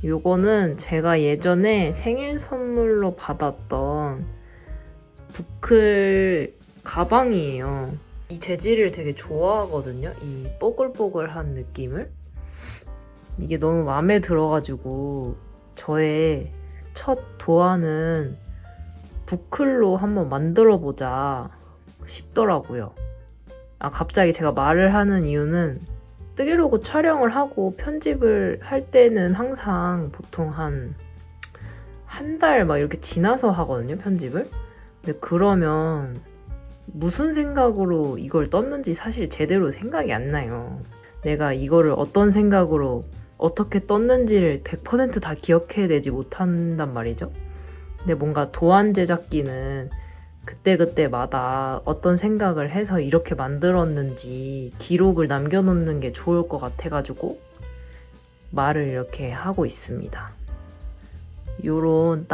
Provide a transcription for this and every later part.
요거는 제가 예전에 생일 선물로 받았던 부클 가방이에요. 이 재질을 되게 좋아하거든요. 이 뽀글뽀글한 느낌을. 이게 너무 마음에 들어가지고 저의 첫 도안은 부클로 한번 만들어보자 싶더라고요. 갑자기 제가 말을 하는 이유는 뜨개로그 촬영을 하고 편집을 할 때는 항상 보통 한 달 막 이렇게 지나서 하거든요, 편집을. 근데 그러면 무슨 생각으로 이걸 떴는지 사실 제대로 생각이 안 나요. 내가 이거를 어떤 생각으로 어떻게 떴는지를 100% 다 기억해내지 못한단 말이죠. 근데 뭔가 도안 제작기는 그때그때마다 어떤 생각을 해서 이렇게 만들었는지 기록을 남겨놓는 게 좋을 것 같아가지고 말을 이렇게 하고 있습니다. 요런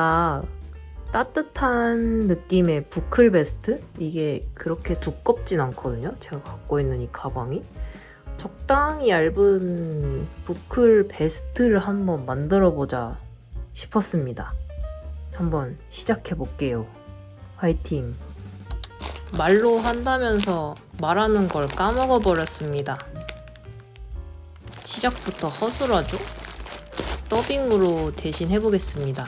따뜻한 느낌의 부클 베스트? 이게 그렇게 두껍진 않거든요. 제가 갖고 있는 이 가방이. 적당히 얇은 부클 베스트를 한번 만들어보자 싶었습니다. 한번 시작해볼게요. 화이팅! 말로 한다면서 말하는 걸 까먹어버렸습니다. 시작부터 허술하죠? 더빙으로 대신 해보겠습니다.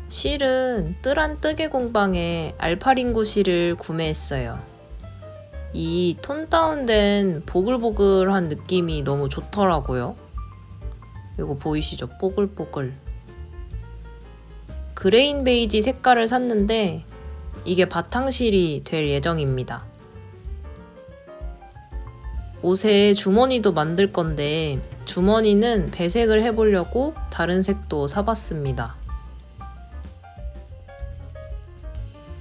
실은 뜨란 뜨개 공방에 알파링구 실을 구매했어요. 이 톤 다운된 보글보글한 느낌이 너무 좋더라고요. 이거 보이시죠? 뽀글뽀글. 그레인 베이지 색깔을 샀는데 이게 바탕실이 될 예정입니다. 옷에 주머니도 만들 건데 주머니는 배색을 해보려고 다른 색도 사봤습니다.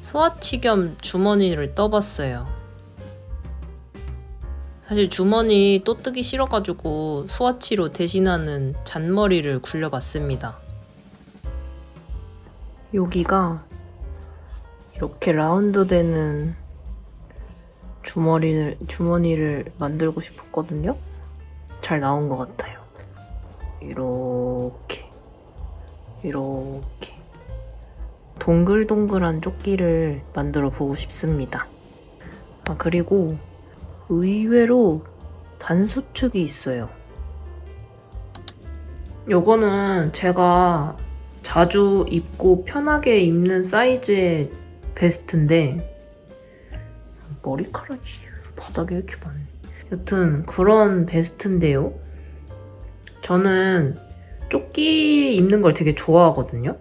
스와치 겸 주머니를 떠봤어요. 사실 주머니 또 뜨기 싫어가지고 스와치로 대신하는 잔머리를 굴려봤습니다. 여기가 이렇게 라운드 되는 주머니를 만들고 싶었거든요. 잘 나온 것 같아요. 이렇게 동글동글한 조끼를 만들어 보고 싶습니다. 그리고 의외로 단수축이 있어요. 요거는 제가 자주 입고 편하게 입는 사이즈의 베스트인데 머리카락이 바닥에 이렇게 많네. 여튼 그런 베스트인데요. 저는 조끼 입는 걸 되게 좋아하거든요.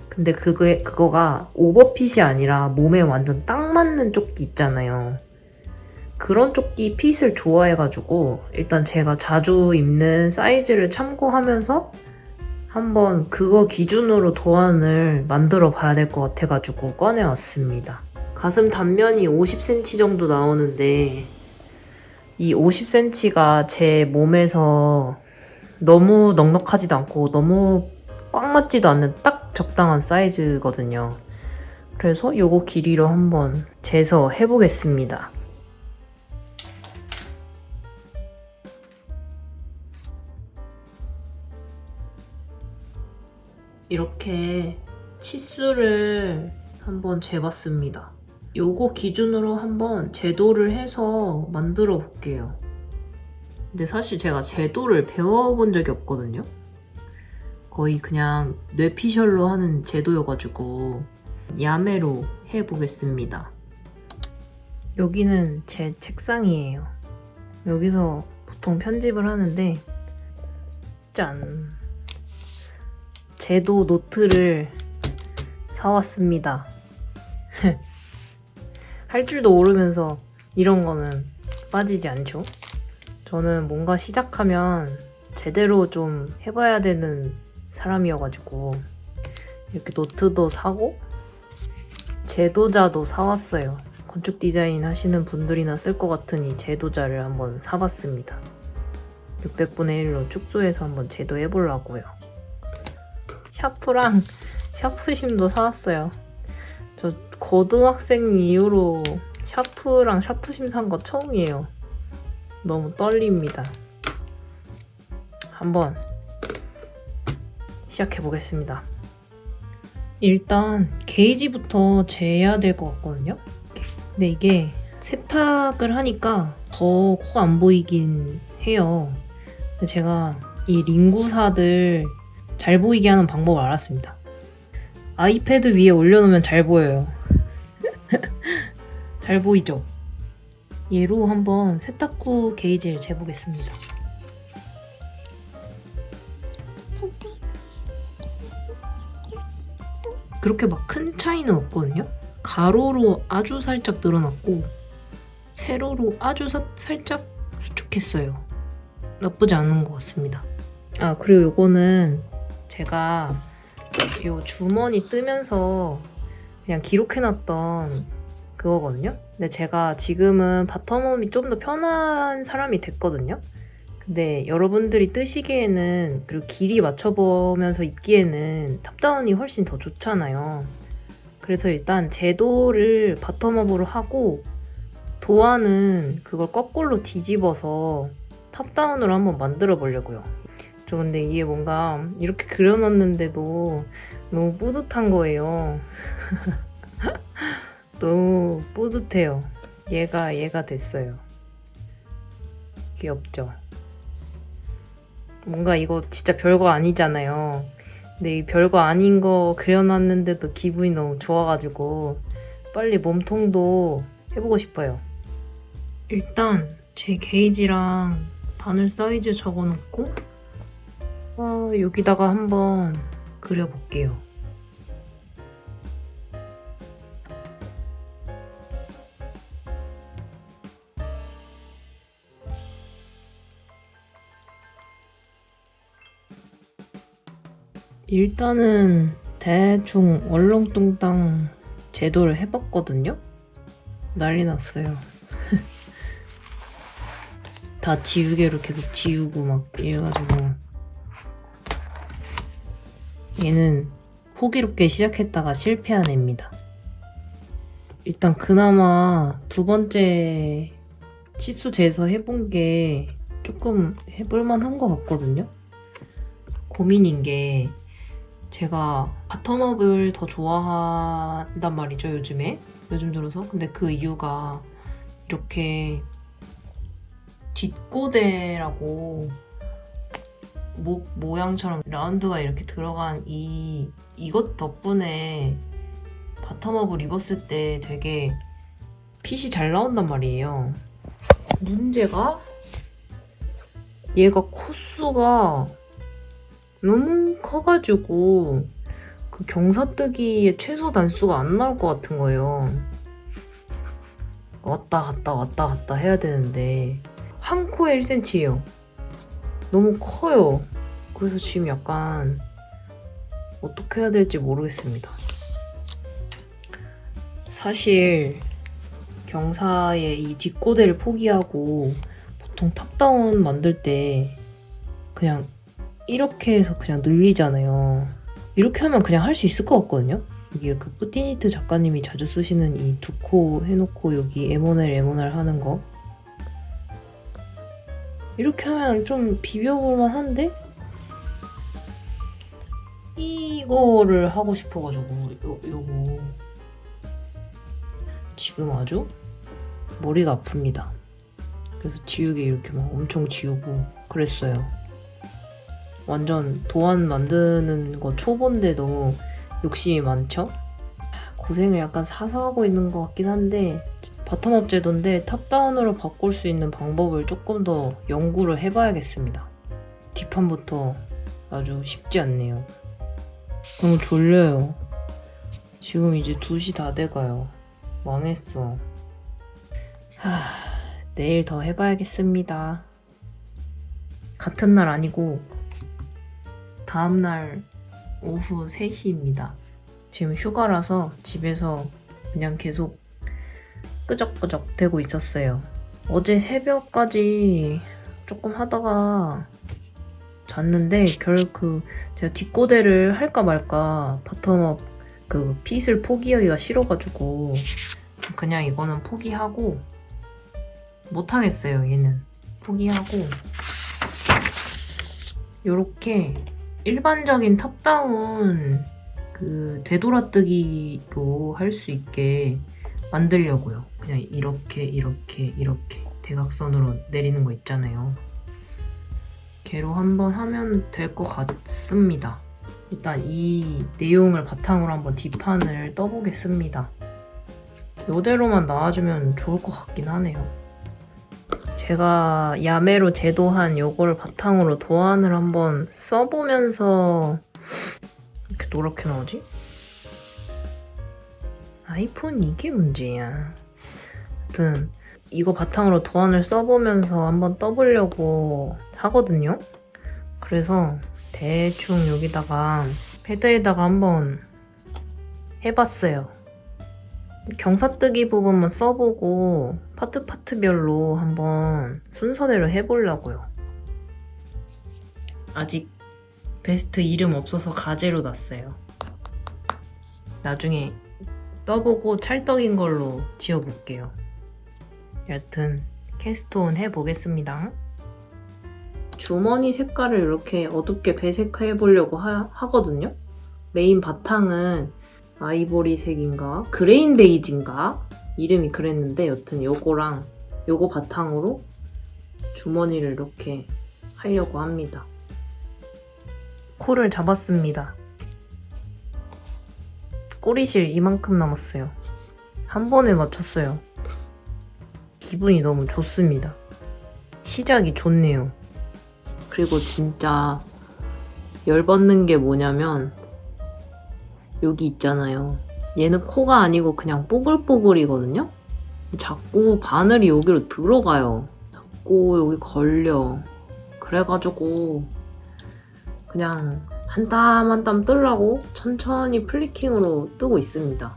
근데 그거가 오버핏이 아니라 몸에 완전 딱 맞는 조끼 있잖아요. 그런 조끼 핏을 좋아해가지고 일단 제가 자주 입는 사이즈를 참고하면서 한번 그거 기준으로 도안을 만들어 봐야 될 것 같아가지고 꺼내왔습니다. 가슴 단면이 50cm 정도 나오는데 이 50cm가 제 몸에서 너무 넉넉하지도 않고 너무 꽉 맞지도 않는 딱 적당한 사이즈거든요. 그래서 요거 길이로 한번 재서 해보겠습니다. 이렇게 치수를 한번 재봤습니다. 요거 기준으로 한번 제도를 해서 만들어 볼게요. 근데 사실 제가 제도를 배워본 적이 없거든요. 거의 그냥 뇌피셜로 하는 제도여가지고 야매로 해보겠습니다. 여기는 제 책상이에요. 여기서 보통 편집을 하는데 짠! 제도 노트를 사왔습니다. 할 줄도 모르면서 이런 거는 빠지지 않죠. 저는 뭔가 시작하면 제대로 좀 해봐야 되는 사람이어가지고 이렇게 노트도 사고 제도자도 사왔어요. 건축 디자인 하시는 분들이나 쓸 것 같은 이 제도자를 한번 사봤습니다. 600분의 1로 축소해서 한번 제도해보려고요. 샤프랑 샤프심도 사왔어요. 저 고등학생 이후로 샤프랑 샤프심 산 거 처음이에요. 너무 떨립니다. 한번 시작해 보겠습니다. 일단 게이지부터 재야 될 것 같거든요. 근데 이게 세탁을 하니까 더 코가 안 보이긴 해요. 근데 제가 이 링구사들 잘 보이게 하는 방법을 알았습니다. 아이패드 위에 올려놓으면 잘 보여요. 잘 보이죠? 얘로 한번 세탁구 게이지를 재보겠습니다. 그렇게 막 큰 차이는 없거든요. 가로로 아주 살짝 늘어났고 세로로 아주 살짝 수축했어요. 나쁘지 않은 것 같습니다. 아, 그리고 요거는 제가 요 주머니 뜨면서 그냥 기록해놨던 그거거든요. 근데 제가 지금은 바텀홈이 좀 더 편한 사람이 됐거든요. 근데 여러분들이 뜨시기에는, 그리고 길이 맞춰보면서 입기에는 탑다운이 훨씬 더 좋잖아요. 그래서 일단 제도를 바텀업으로 하고 도안은 그걸 거꾸로 뒤집어서 탑다운으로 한번 만들어 보려고요. 저 근데 이게 뭔가 이렇게 그려놨는데도 너무 뿌듯한 거예요. 너무 뿌듯해요. 얘가 됐어요. 귀엽죠? 뭔가 이거 진짜 별거 아니잖아요. 근데 이 별거 아닌 거 그려놨는데도 기분이 너무 좋아가지고 빨리 몸통도 해보고 싶어요. 일단 제 게이지랑 바늘 사이즈 적어놓고 여기다가 한번 그려볼게요. 일단은 대충 얼렁뚱땅 제도를 해봤거든요? 난리 났어요. 다 지우개로 계속 지우고 막 이래가지고 얘는 호기롭게 시작했다가 실패한 애입니다. 일단 그나마 두 번째 치수 재서 해본 게 조금 해볼만 것 같거든요? 고민인 게 제가 바텀업을 더 좋아한단 말이죠, 요즘 들어서. 근데 그 이유가 이렇게 뒷고데라고 목 모양처럼 라운드가 이렇게 들어간 이것 덕분에 바텀업을 입었을 때 되게 핏이 잘 나온단 말이에요. 문제가 얘가 코수가 너무 커가지고 그 경사뜨기의 최소 단수가 안 나올 것 같은 거예요. 왔다 갔다 해야 되는데 한 코에 1cm예요. 너무 커요. 그래서 지금 약간 어떻게 해야 될지 모르겠습니다. 사실 경사의 이 뒷고데를 포기하고 보통 탑다운 만들 때 그냥 이렇게 해서 그냥 늘리잖아요. 이렇게 하면 그냥 할 수 있을 것 같거든요. 이게 그 뿌띠니트 작가님이 자주 쓰시는 이 두 코 해놓고 여기 M1L 하는 거, 이렇게 하면 좀 비벼볼만 한데 이거를 하고 싶어가지고 요거 지금 아주 머리가 아픕니다. 그래서 지우개 이렇게 막 엄청 지우고 그랬어요. 완전 도안 만드는 거 초보인데 너무 욕심이 많죠? 고생을 약간 사서 하고 있는 것 같긴 한데 바텀업 제도인데 탑다운으로 바꿀 수 있는 방법을 조금 더 연구를 해봐야겠습니다. 뒷판부터 아주 쉽지 않네요. 너무 졸려요. 지금 이제 2시 다 돼가요. 망했어. 내일 더 해봐야겠습니다. 같은 날 아니고 다음날 오후 3시입니다. 지금 휴가라서 집에서 그냥 계속 끄적끄적 대고 있었어요. 어제 새벽까지 조금 하다가 잤는데 제가 뒷고데를 할까 말까 바텀업 그 핏을 포기하기가 싫어가지고 그냥 이거는 포기하고 못하겠어요. 얘는 포기하고 요렇게 일반적인 탑다운 그 되돌아뜨기로 할 수 있게 만들려고요. 그냥 이렇게 대각선으로 내리는 거 있잖아요. 걔로 한번 하면 될 것 같습니다. 일단 이 내용을 바탕으로 한번 뒷판을 떠보겠습니다. 이대로만 나와주면 좋을 것 같긴 하네요. 제가 야매로 제도한 요거를 바탕으로 도안을 한번 써보면서 이렇게 노랗게 나오지? 아이폰 이게 문제야. 아무튼 이거 바탕으로 도안을 써보면서 한번 떠보려고 하거든요. 그래서 대충 여기다가 패드에다가 한번 해봤어요. 경사뜨기 부분만 써보고 파트별로 한번 순서대로 해보려고요. 아직 베스트 이름 없어서 가제로 놨어요. 나중에 떠보고 찰떡인 걸로 지어볼게요. 여튼 캐스트온 해보겠습니다. 주머니 색깔을 이렇게 어둡게 배색해보려고 하거든요. 메인 바탕은 아이보리색인가 그레인 베이지인가 이름이 그랬는데 여튼 요거랑 요거 바탕으로 주머니를 이렇게 하려고 합니다. 코를 잡았습니다. 꼬리실 이만큼 남았어요. 한 번에 맞췄어요. 기분이 너무 좋습니다. 시작이 좋네요. 그리고 진짜 열받는 게 뭐냐면 여기 있잖아요. 얘는 코가 아니고 그냥 뽀글뽀글이거든요? 자꾸 바늘이 여기로 들어가요. 자꾸 여기 걸려. 그래가지고 그냥 한 땀 한 땀 뜨려고 천천히 플리킹으로 뜨고 있습니다.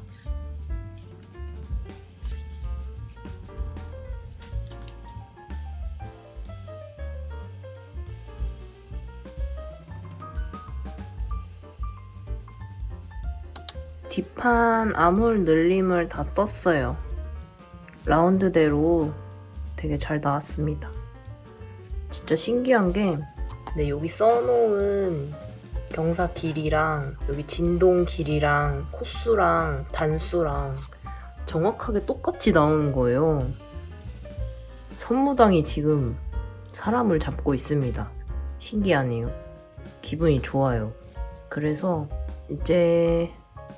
뒷판 아몰 늘림을 다 떴어요. 라운드대로 되게 잘 나왔습니다. 진짜 신기한 게 여기 써놓은 경사 길이랑 여기 진동 길이랑 코수랑 단수랑 정확하게 똑같이 나오는 거예요. 선무당이 지금 사람을 잡고 있습니다. 신기하네요. 기분이 좋아요. 그래서 이제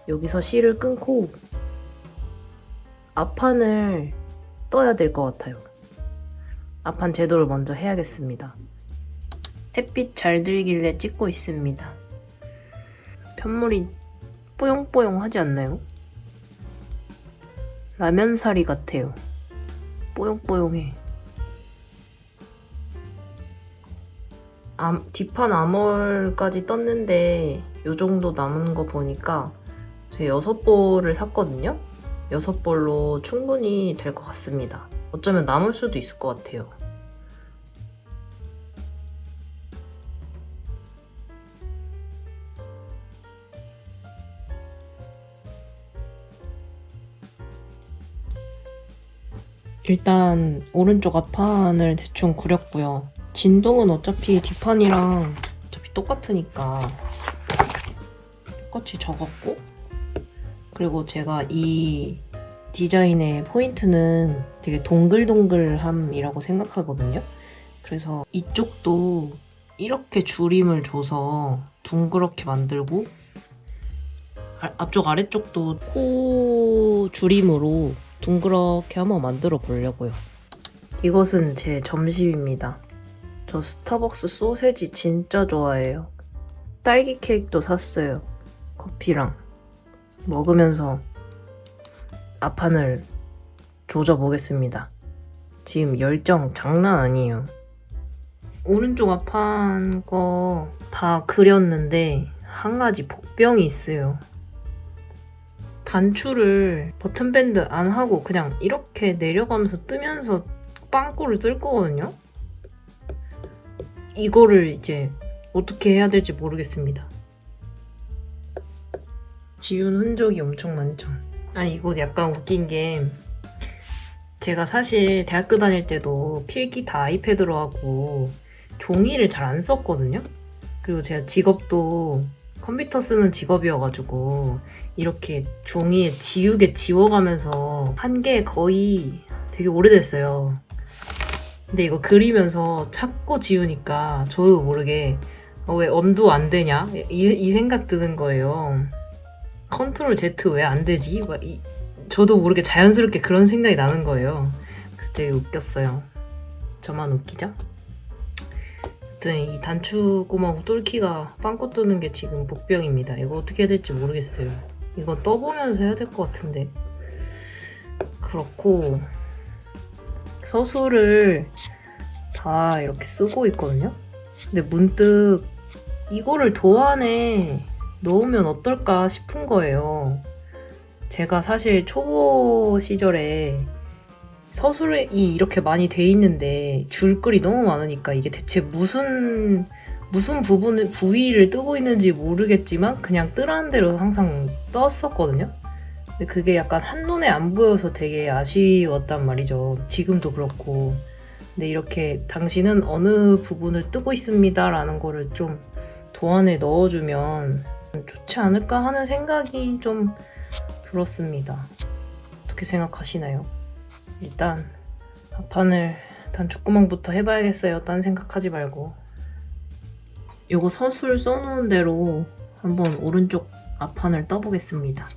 여기서 실을 끊고 앞판을 떠야 될 것 같아요. 앞판 제도를 먼저 해야겠습니다. 햇빛 잘 들길래 찍고 있습니다. 편물이 뽀용뽀용하지 않나요? 라면사리 같아요. 뽀용뽀용해. 뒷판 아몰까지 떴는데 요 정도 남은 거 보니까 제가 6볼을 샀거든요? 6볼로 충분히 될 것 같습니다. 어쩌면 남을 수도 있을 것 같아요. 일단 오른쪽 앞판을 대충 구렸고요. 진동은 어차피 뒷판이랑 똑같으니까 똑같이 적었고, 그리고 제가 이 디자인의 포인트는 되게 동글동글함이라고 생각하거든요. 그래서 이쪽도 이렇게 줄임을 줘서 둥그렇게 만들고 앞쪽 아래쪽도 코 줄임으로 둥그렇게 한번 만들어 보려고요. 이것은 제 점심입니다. 저 스타벅스 소세지 진짜 좋아해요. 딸기 케이크도 샀어요. 커피랑. 먹으면서 앞판을 조져보겠습니다. 지금 열정 장난 아니에요. 오른쪽 앞판 거 다 그렸는데 한 가지 복병이 있어요. 단추를 버튼밴드 안 하고 그냥 이렇게 내려가면서 뜨면서 빵꾸를 뜰 거거든요? 이거를 이제 어떻게 해야 될지 모르겠습니다. 지운 흔적이 엄청 많죠. 아니 이거 약간 웃긴 게 제가 사실 대학교 다닐 때도 필기 다 아이패드로 하고 종이를 잘 안 썼거든요? 그리고 제가 직업도 컴퓨터 쓰는 직업이어가지고 이렇게 종이에 지우개 지워가면서 한 게 거의 되게 오래됐어요. 근데 이거 그리면서 자꾸 지우니까 저도 모르게 왜 언두 안 되냐? 이 생각 드는 거예요. 컨트롤 Z 왜 안 되지? 저도 모르게 자연스럽게 그런 생각이 나는 거예요. 그래서 되게 웃겼어요. 저만 웃기죠? 아무튼 이 단추구멍 뚫기가 빵꾸 뚫는 게 지금 복병입니다. 이거 어떻게 해야 될지 모르겠어요. 이거 떠보면서 해야 될 것 같은데. 그렇고 서술을 다 이렇게 쓰고 있거든요. 근데 문득 이거를 도안에 넣으면 어떨까 싶은 거예요. 제가 사실 초보 시절에 서술이 이렇게 많이 돼 있는데 줄글이 너무 많으니까 이게 대체 무슨 부위를 뜨고 있는지 모르겠지만 그냥 뜨라는 대로 항상 떴었거든요. 근데 그게 약간 한눈에 안 보여서 되게 아쉬웠단 말이죠. 지금도 그렇고. 근데 이렇게 당신은 어느 부분을 뜨고 있습니다 라는 거를 좀 도안에 넣어주면 좋지 않을까 하는 생각이 좀 들었습니다. 어떻게 생각하시나요? 일단 앞판을 단추구멍부터 해봐야겠어요. 딴 생각하지 말고. 요거 서술 써놓은 대로 한번 오른쪽 앞판을 떠보겠습니다.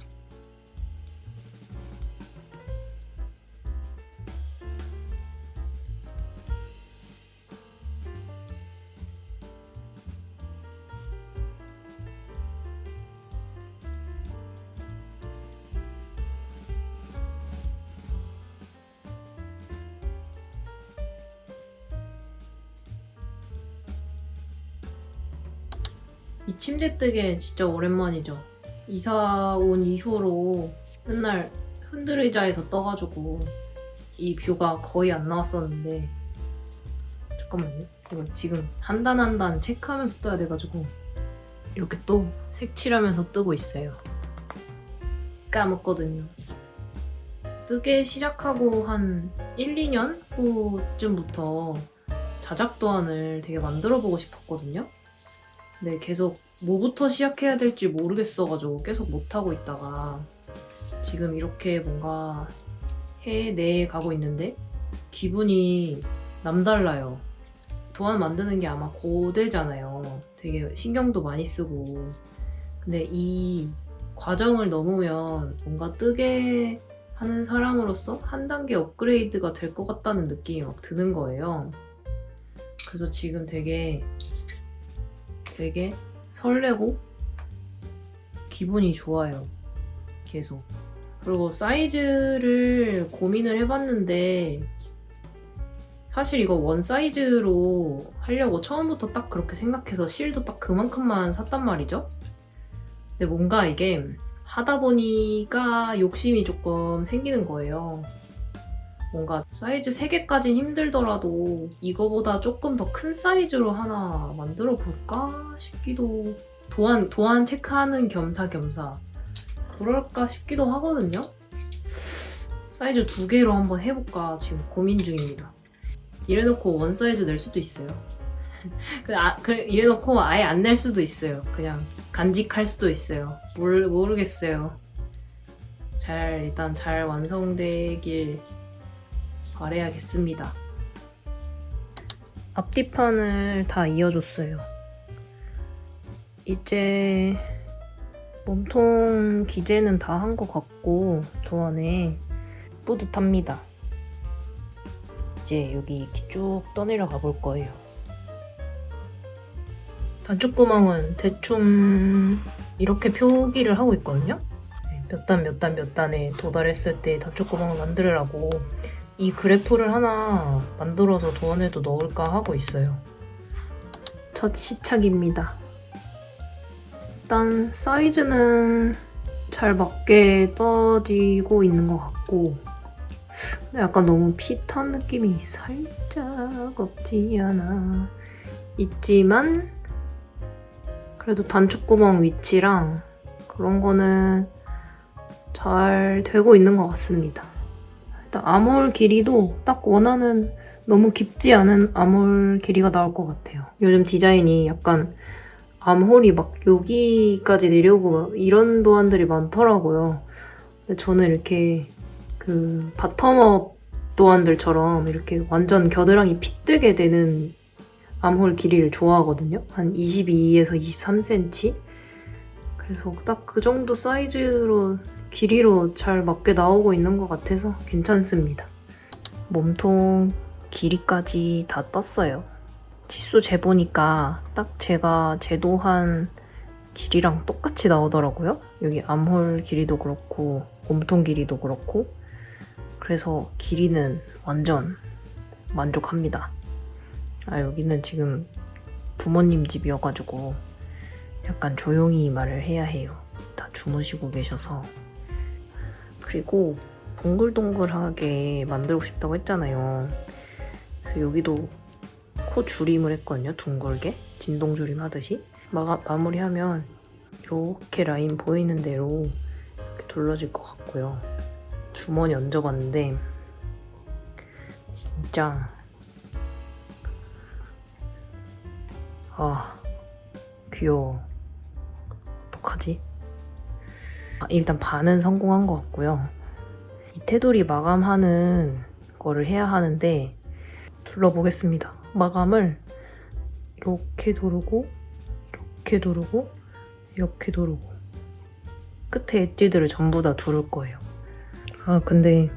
이 침대 뜨개 진짜 오랜만이죠. 이사 온 이후로 맨날 흔들의자에서 떠가지고 이 뷰가 거의 안 나왔었는데 잠깐만요. 이거 지금 한 단 한 단 체크하면서 떠야 돼가지고 이렇게 또 색칠하면서 뜨고 있어요. 까먹거든요. 뜨개 시작하고 한 1, 2년 후쯤부터 자작 도안을 되게 만들어보고 싶었거든요. 근데 계속 뭐부터 시작해야 될지 모르겠어가지고 계속 못하고 있다가 지금 이렇게 뭔가 해내 가고 있는데 기분이 남달라요. 도안 만드는 게 아마 고되잖아요. 되게 신경도 많이 쓰고. 근데 이 과정을 넘으면 뭔가 뜨게 하는 사람으로서 한 단계 업그레이드가 될 것 같다는 느낌이 막 드는 거예요. 그래서 지금 되게 설레고 기분이 좋아요. 계속. 그리고 사이즈를 고민을 해봤는데 사실 이거 원 사이즈로 하려고 처음부터 딱 그렇게 생각해서 실도 딱 그만큼만 샀단 말이죠. 근데 뭔가 이게 하다 보니까 욕심이 조금 생기는 거예요. 뭔가 사이즈 3개까진 힘들더라도 이거보다 조금 더 큰 사이즈로 하나 만들어 볼까 싶기도, 도안 체크하는 겸사겸사 그럴까 싶기도 하거든요. 사이즈 2개로 한번 해볼까 지금 고민 중입니다. 이래놓고 원 사이즈 낼 수도 있어요. 이래놓고 아예 안 낼 수도 있어요. 그냥 간직할 수도 있어요. 모르겠어요. 일단 잘 완성되길 바라야겠습니다. 앞뒤판을 다 이어줬어요. 이제 몸통 기재는 다 한 것 같고 도안에 뿌듯합니다. 이제 여기 이렇게 쭉 떠내려 가볼 거예요. 단추구멍은 대충 이렇게 표기를 하고 있거든요. 몇 단에 도달했을 때 단추구멍을 만들으라고 이 그래프를 하나 만들어서 도안에도 넣을까 하고 있어요. 첫 시착입니다. 일단 사이즈는 잘 맞게 떠지고 있는 것 같고 근데 약간 너무 핏한 느낌이 살짝 없지 않아 있지만 그래도 단추구멍 위치랑 그런 거는 잘 되고 있는 것 같습니다. 일단 아몰 길이도 딱 원하는 너무 깊지 않은 아몰 길이가 나올 것 같아요. 요즘 디자인이 약간 암홀이 막 여기까지 내려오고 막 이런 도안들이 많더라고요. 근데 저는 이렇게 그 바텀업 도안들처럼 이렇게 완전 겨드랑이 핏뜨게 되는 암홀 길이를 좋아하거든요. 한 22에서 23cm? 그래서 딱 그 정도 사이즈로 길이로 잘 맞게 나오고 있는 것 같아서 괜찮습니다. 몸통 길이까지 다 떴어요. 치수 재보니까 딱 제가 제도한 길이랑 똑같이 나오더라고요. 여기 암홀 길이도 그렇고 몸통 길이도 그렇고 그래서 길이는 완전 만족합니다. 여기는 지금 부모님 집이어가지고 약간 조용히 말을 해야 해요. 다 주무시고 계셔서. 그리고 동글동글하게 만들고 싶다고 했잖아요. 그래서 여기도 코 줄임을 했거든요. 둥글게 진동줄임 하듯이 마무리하면 이렇게 라인 보이는 대로 이렇게 둘러질 것 같고요. 주머니 얹어봤는데 진짜 귀여워. 어떡하지? 일단 반은 성공한 것 같고요. 이 테두리 마감하는 거를 해야 하는데 둘러보겠습니다. 마감을 이렇게 두르고 이렇게 두르고 이렇게 두르고 끝에 엣지들을 전부 다 두를 거예요. 근데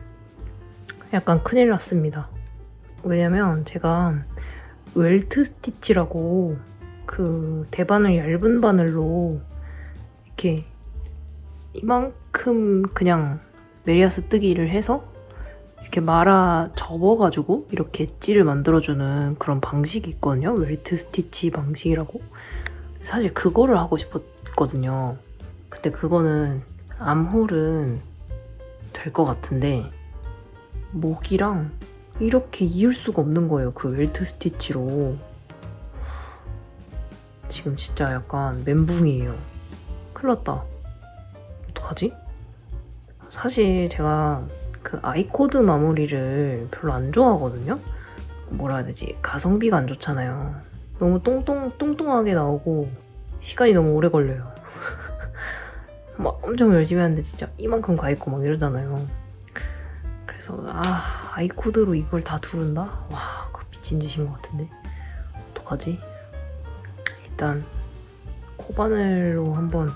약간 큰일 났습니다. 왜냐면 제가 웰트 스티치라고 그 대바늘 얇은 바늘로 이렇게 이만큼 그냥 메리아스 뜨기를 해서 이렇게 말아 접어가지고 이렇게 엣지를 만들어주는 그런 방식이 있거든요. 웰트 스티치 방식이라고. 사실 그거를 하고 싶었거든요. 근데 그거는 암홀은 될 것 같은데 목이랑 이렇게 이을 수가 없는 거예요. 그 웰트 스티치로. 지금 진짜 약간 멘붕이에요. 큰일 났다. 어떡하지? 사실 제가 그 아이코드 마무리를 별로 안 좋아하거든요? 뭐라 해야 되지? 가성비가 안 좋잖아요. 너무 뚱뚱하게 나오고 시간이 너무 오래 걸려요. 막 엄청 열심히 하는데 진짜 이만큼 가 있고 막 이러잖아요. 그래서 아이코드로 이걸 다 두른다? 와, 그거 미친 짓인 것 같은데. 어떡하지? 일단 코바늘로 한번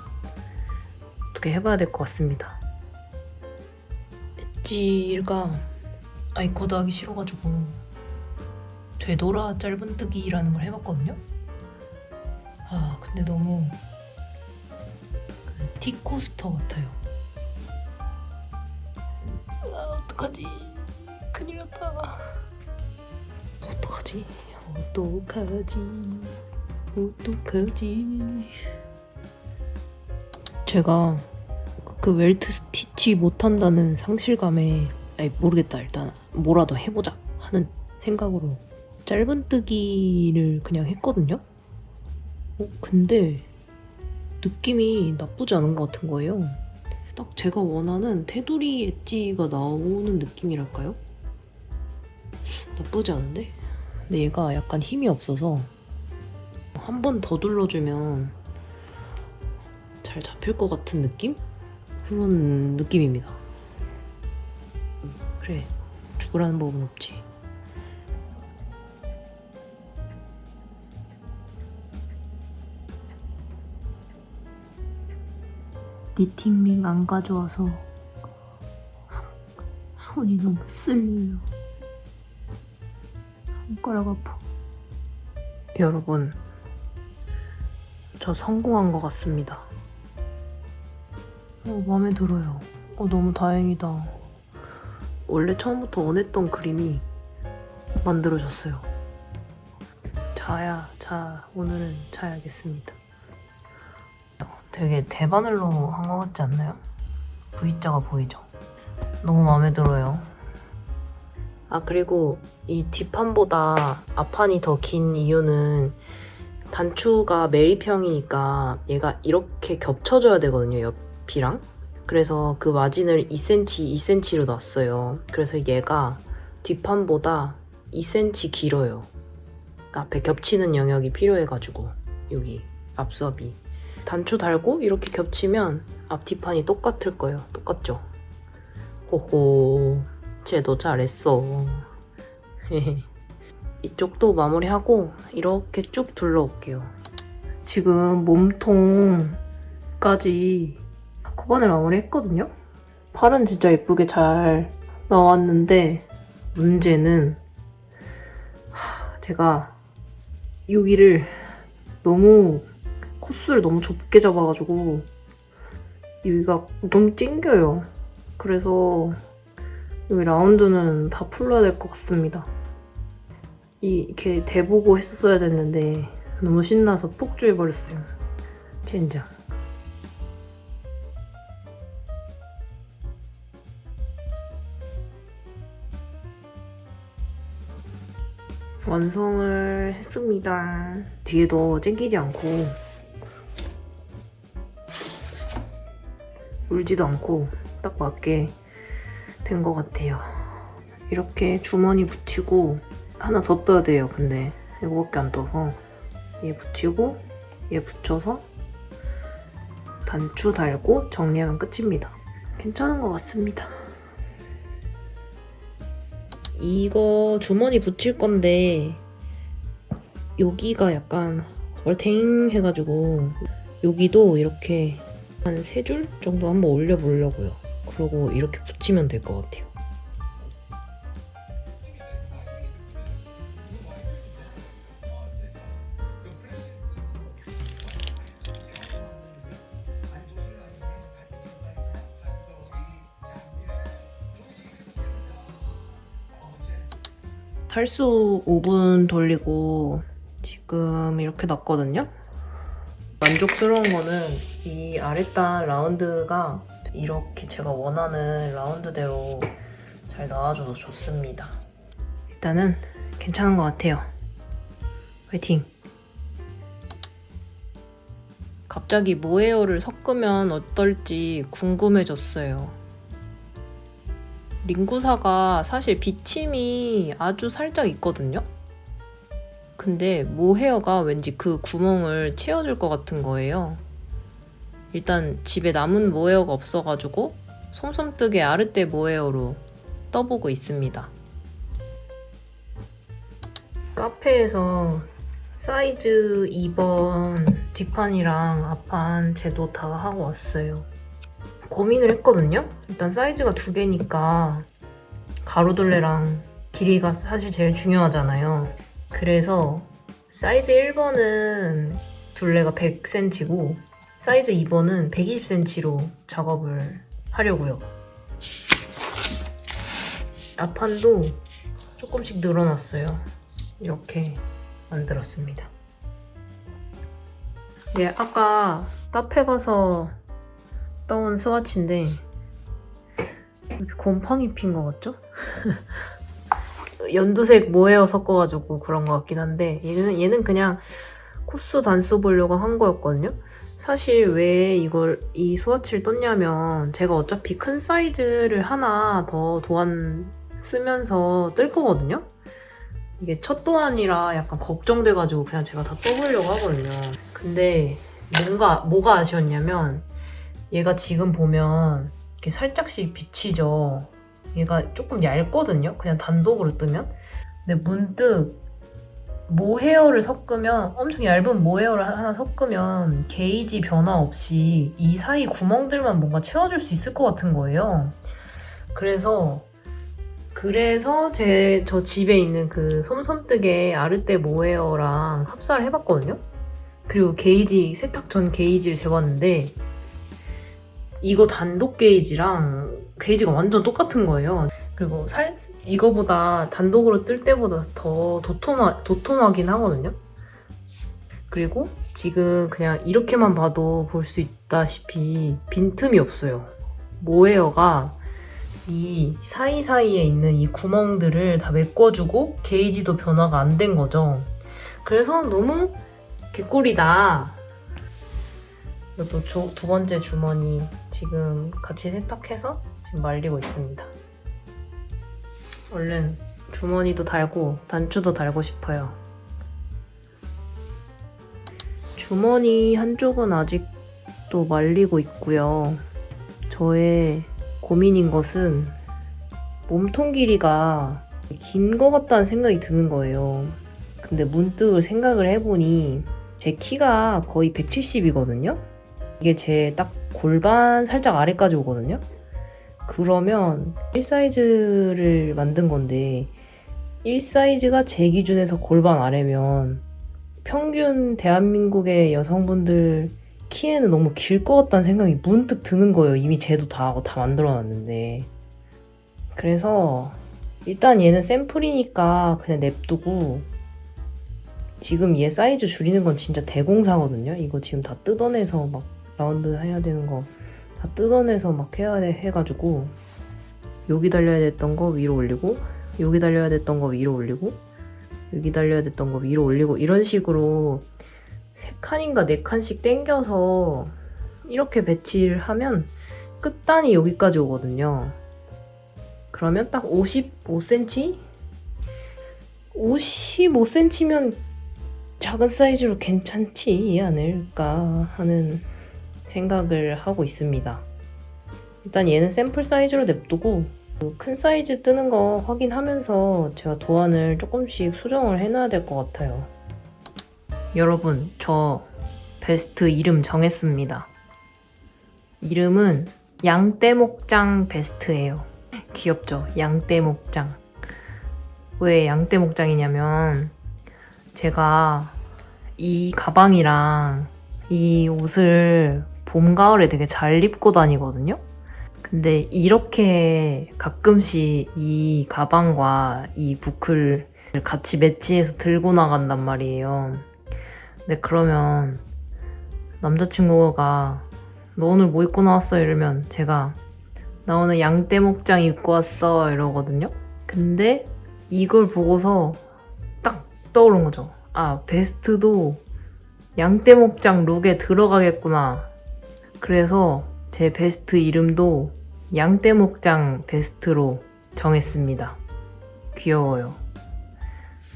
어떻게 해봐야 될 것 같습니다. 엣지가 아이코드 하기 싫어가지고 되돌아 짧은뜨기라는 걸 해봤거든요. 근데 너무 그 티코스터 같아요. 어떡하지? 큰일 났다. 어떡하지? 제가 그 웰트 스티치 못한다는 상실감에 모르겠다, 일단 뭐라도 해보자 하는 생각으로 짧은뜨기를 그냥 했거든요. 근데 느낌이 나쁘지 않은 것 같은 거예요. 딱 제가 원하는 테두리 엣지가 나오는 느낌이랄까요? 나쁘지 않은데? 근데 얘가 약간 힘이 없어서 한 번 더 둘러주면 잘 잡힐 것 같은 느낌? 그런 느낌입니다. 그래, 죽으라는 법은 없지. 니팅링 안 가져와서 손이 너무 쓸려요. 손가락 아파. 여러분, 저 성공한 것 같습니다. 마음에 들어요. 너무 다행이다. 원래 처음부터 원했던 그림이 만들어졌어요. 자, 오늘은 자야겠습니다. 되게 대바늘로 한 것 같지 않나요? V자가 보이죠? 너무 마음에 들어요. 그리고 이 뒷판보다 앞판이 더 긴 이유는 단추가 메리평이니까 얘가 이렇게 겹쳐져야 되거든요, 옆이랑. 그래서 그 마진을 2cm, 2cm로 놨어요. 그래서 얘가 뒷판보다 2cm 길어요. 앞에 겹치는 영역이 필요해가지고 여기 앞섭이. 단추 달고 이렇게 겹치면 앞뒤판이 똑같을 거예요. 똑같죠? 호호, 쟤도 잘했어. 이쪽도 마무리하고 이렇게 쭉 둘러올게요. 지금 몸통까지 코반을 마무리했거든요? 팔은 진짜 예쁘게 잘 나왔는데 문제는 제가 여기를 코스를 너무 좁게 잡아가지고 여기가 너무 찡겨요. 그래서 여기 라운드는 다 풀러야 될 것 같습니다. 이렇게 대보고 했었어야 됐는데 너무 신나서 폭주해버렸어요. 젠장. 완성을 했습니다. 뒤에도 찡기지 않고 울지도 않고 딱 맞게 된 것 같아요. 이렇게 주머니 붙이고 하나 더 떠야 돼요. 근데 이거밖에 안 떠서 얘 붙이고 얘 붙여서 단추 달고 정리하면 끝입니다. 괜찮은 것 같습니다. 이거 주머니 붙일 건데 여기가 약간 얼탱해가지고 여기도 이렇게 한 3줄 정도 한번 올려보려고요. 그리고 이렇게 붙이면 될 것 같아요. 탈수 5분 돌리고 지금 이렇게 났거든요? 만족스러운 거는 이 아랫단 라운드가 이렇게 제가 원하는 라운드대로 잘 나와줘서 좋습니다. 일단은 괜찮은 것 같아요. 화이팅! 갑자기 모헤어를 섞으면 어떨지 궁금해졌어요. 링구사가 사실 비침이 아주 살짝 있거든요? 근데 모헤어가 왠지 그 구멍을 채워줄 것 같은 거예요. 일단 집에 남은 모헤어가 없어가지고 솜솜뜨게 아르떼 모헤어로 떠보고 있습니다. 카페에서 사이즈 2번 뒷판이랑 앞판 제도 다 하고 왔어요. 고민을 했거든요? 일단 사이즈가 2개니까 가로둘레랑 길이가 사실 제일 중요하잖아요. 그래서 사이즈 1번은 둘레가 100cm고 사이즈 2번은 120cm로 작업을 하려고요. 앞판도 조금씩 늘어났어요. 이렇게 만들었습니다. 네, 아까 카페 가서 떠온 스와치인데 이렇게 곰팡이 핀 것 같죠? 연두색 모헤어 섞어가지고 그런 것 같긴 한데 얘는 그냥 코스 단수 보려고 한 거였거든요? 사실 왜 이 스와치를 떴냐면 제가 어차피 큰 사이즈를 하나 더 도안 쓰면서 뜰 거거든요? 이게 첫 도안이라 약간 걱정돼가지고 그냥 제가 다 떠보려고 하거든요. 근데 뭐가 아쉬웠냐면 얘가 지금 보면 이렇게 살짝씩 비치죠. 얘가 조금 얇거든요. 그냥 단독으로 뜨면. 근데 문득 모헤어를 섞으면 엄청 얇은 모헤어를 하나 섞으면 게이지 변화 없이 이 사이 구멍들만 뭔가 채워줄 수 있을 것 같은 거예요. 그래서 저 집에 있는 그 솜솜뜨개 아르떼 모헤어랑 합사를 해봤거든요. 그리고 세탁 전 게이지를 재봤는데 이거 단독 게이지랑 게이지가 완전 똑같은 거예요. 그리고 이거보다 단독으로 뜰 때보다 더 도톰하긴 하거든요. 그리고 지금 그냥 이렇게만 봐도 볼 수 있다시피 빈틈이 없어요. 모헤어가 이 사이사이에 있는 이 구멍들을 다 메꿔주고 게이지도 변화가 안 된 거죠. 그래서 너무 개꿀이다. 이것도 두 번째 주머니 지금 같이 세탁해서 지금 말리고 있습니다. 얼른 주머니도 달고 단추도 달고 싶어요. 주머니 한쪽은 아직도 말리고 있고요. 저의 고민인 것은 몸통 길이가 긴 것 같다는 생각이 드는 거예요. 근데 문득 생각을 해보니 제 키가 거의 170이거든요? 이게 제 딱 골반 살짝 아래까지 오거든요? 그러면 1사이즈를 만든 건데 1사이즈가 제 기준에서 골반 아래면 평균 대한민국의 여성분들 키에는 너무 길 것 같다는 생각이 문득 드는 거예요. 이미 쟤도 다 하고 다 만들어놨는데. 그래서 일단 얘는 샘플이니까 그냥 냅두고 지금 얘 사이즈 줄이는 건 진짜 대공사거든요. 이거 지금 다 뜯어내서 막 라운드 해야 되는 거 다 뜯어내서 막 해야 해가지고 여기 달려야 됐던 거 위로 올리고 여기 달려야 됐던 거 위로 올리고 여기 달려야 됐던 거 위로 올리고 이런 식으로 3칸인가 4칸씩 당겨서 이렇게 배치를 하면 끝단이 여기까지 오거든요. 그러면 딱 55cm? 55cm면 작은 사이즈로 괜찮지 않을까 하는 생각을 하고 있습니다. 일단 얘는 샘플 사이즈로 냅두고 큰 사이즈 뜨는 거 확인하면서 제가 도안을 조금씩 수정을 해놔야 될 것 같아요. 여러분, 저 베스트 이름 정했습니다. 이름은 양떼목장 베스트예요. 귀엽죠? 양떼목장. 왜 양떼목장이냐면 제가 이 가방이랑 이 옷을 봄, 가을에 되게 잘 입고 다니거든요? 근데 이렇게 가끔씩 이 가방과 이 부클을 같이 매치해서 들고 나간단 말이에요. 근데 그러면 남자친구가 너 오늘 뭐 입고 나왔어? 이러면 제가 나 오늘 양떼목장 입고 왔어 이러거든요. 근데 이걸 보고서 딱 떠오른 거죠. 아, 베스트도 양떼목장 룩에 들어가겠구나. 그래서 제 베스트 이름도 양떼목장 베스트로 정했습니다. 귀여워요.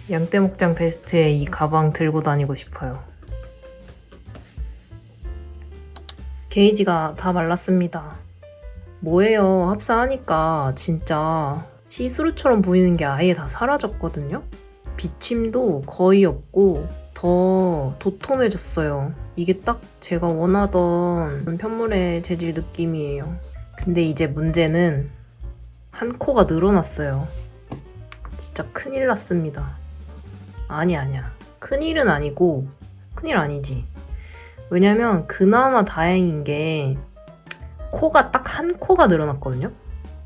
양떼목장 베스트에 이 가방 들고 다니고 싶어요. 게이지가 다 말랐습니다. 뭐예요? 합사하니까 진짜 시스루처럼 보이는 게 아예 다 사라졌거든요? 비침도 거의 없고 더 도톰해졌어요. 이게 딱 제가 원하던 편물의 재질 느낌이에요. 근데 이제 문제는 한 코가 늘어났어요. 진짜 큰일 났습니다. 아니야. 큰일은 아니고 큰일 아니지. 왜냐면 그나마 다행인 게 코가 딱 한 코가 늘어났거든요.